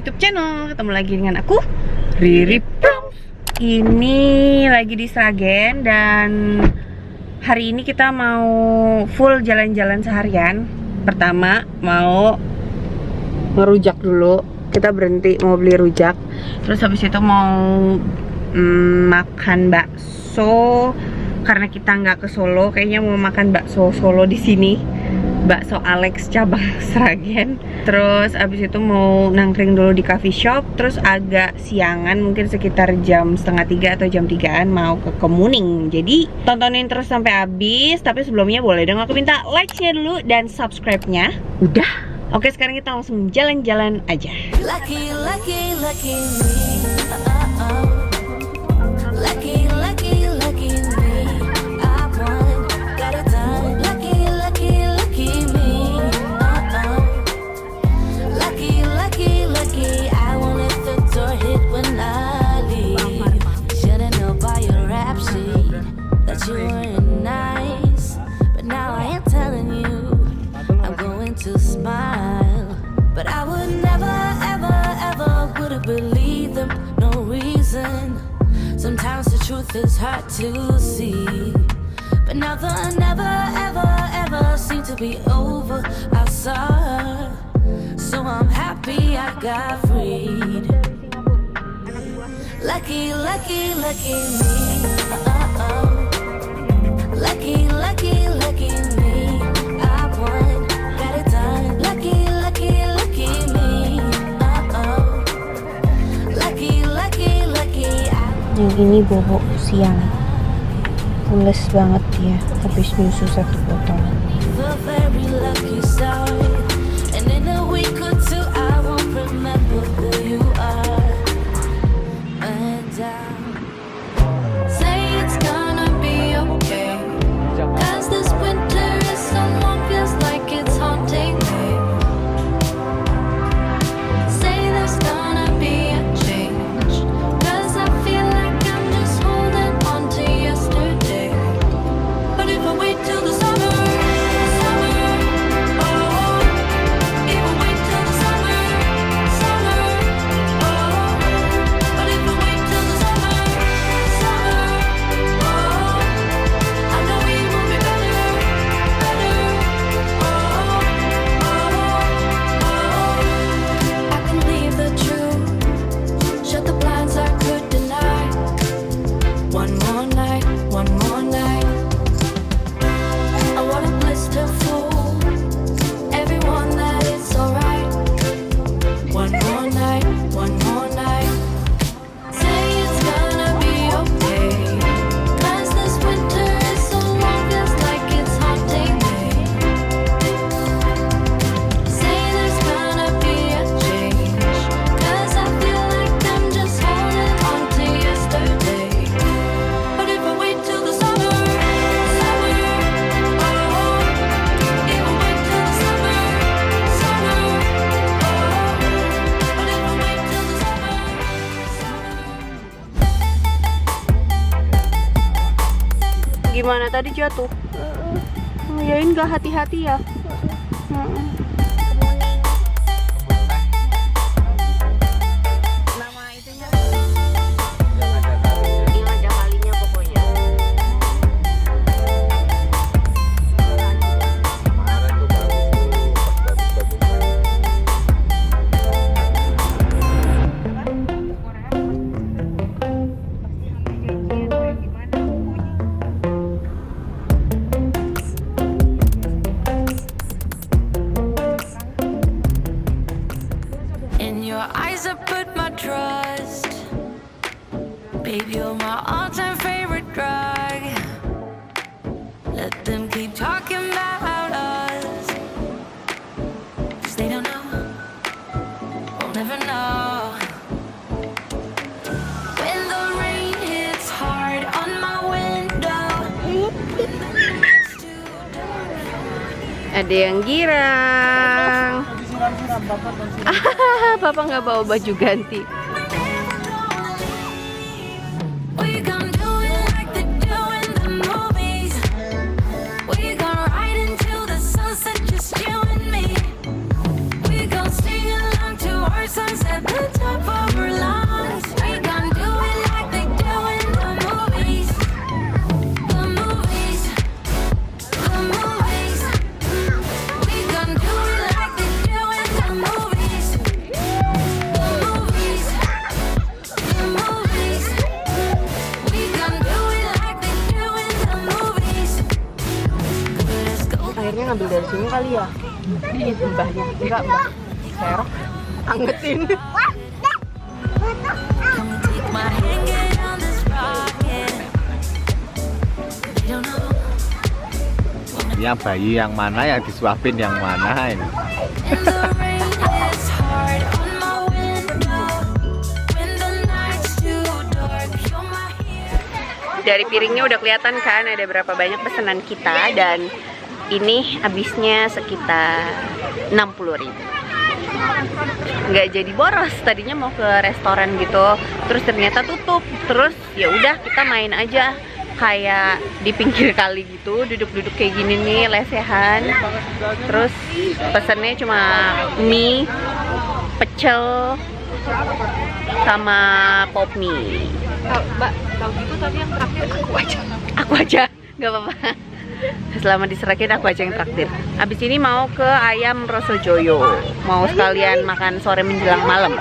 YouTube channel. Ketemu lagi dengan aku, Ririeprams. Ini lagi di Sragen dan hari ini kita mau full jalan-jalan seharian. Pertama mau ngerujak dulu. Kita berhenti mau beli rujak. Terus habis itu mau makan bakso karena kita nggak ke Solo. Kayaknya mau makan bakso Solo di sini. Bakso Alex cabang Sragen. Terus abis itu mau nangkring dulu di coffee shop. Terus agak siangan, mungkin sekitar jam 2:30 atau jam 3-an mau ke Kemuning. Jadi tontonin terus sampai habis. Tapi sebelumnya boleh dong aku minta like-nya dulu dan subscribe-nya. Udah. Oke, sekarang kita langsung jalan-jalan aja. Lucky me. Lucky me. I won, got it done. Lucky me. Lucky. I won't let the door hit when I leave. Should've known by your rap sheet that you weren't nice, but now I am telling you I'm going to smile. But I would never, ever would've believed them, no reason. Sometimes the truth is hard to see, but now the never, ever seem to be over. I saw her, so I'm happy I got freed. Lucky me. Lucky me. I won, got it done. Lucky me. Lucky. Yang ini bobo siang. Mules banget dia, habis nyusu 1 botol. The very lucky start, and in a week or two I won't remember who you are. And say it's gonna be okay, 'cause this winter is so long, feels like it's haunting me. Say there's gonna be a change, 'cause I feel like I'm just holding on to yesterday. But if I wait till the summer, oh, if I wait till the summer, oh, but if I wait till the summer, oh, I know it will be better, oh. I can leave the truth, shut the blinds I could deny. One more night. I wanna blister fool everyone that it's alright. One more night. Say it's gonna be okay, 'cause this winter is so long, feels like it's haunting me. Say there's gonna be a change, 'cause I feel like I'm just holding on to yesterday. But if I wait till the summer, oh, if I wait till the summer, oh, but if I wait till the summer. Gimana tadi jatuh? Yain gak hati-hati ya? Nama itunya yang ada kalinya pokoknya. In your eyes I put my trust, babe, you're my all-time favorite drug. Let them keep talking about us, 'cause they don't know, won't never know. When the rain hits hard on my window, it's too dark. Ada yang girang. Bapak nggak bawa baju ganti. We gon' do it like they do in the movies. We gon' ride into the sunset, just you and me. We gon' sing along to our sunset. ngambil dari sini kali ya. Ini mbahnya. Enggak, mbah. Serok. Angetin. My hand get on this rocket. They don't know. Yang bayi yang mana, yang disuapin yang mana ini? And the rain is hard on my window. When the night's too dark, you're my hero. Dari piringnya udah kelihatan kan ada berapa banyak pesanan kita, dan ini habisnya sekitar 60.000. Nggak jadi boros, tadinya mau ke restoran gitu, terus ternyata tutup. Terus ya udah kita main aja kayak di pinggir kali gitu, duduk-duduk kayak gini nih, lesehan. Terus pesannya cuma mie, pecel, sama pop mie. Mbak, tahu gitu tadi yang terakhir aku aja, nggak apa-apa. Selama di Sragen aku aja yang traktir. Abis ini mau ke ayam Rosojoyo, mau sekalian makan sore menjelang malam.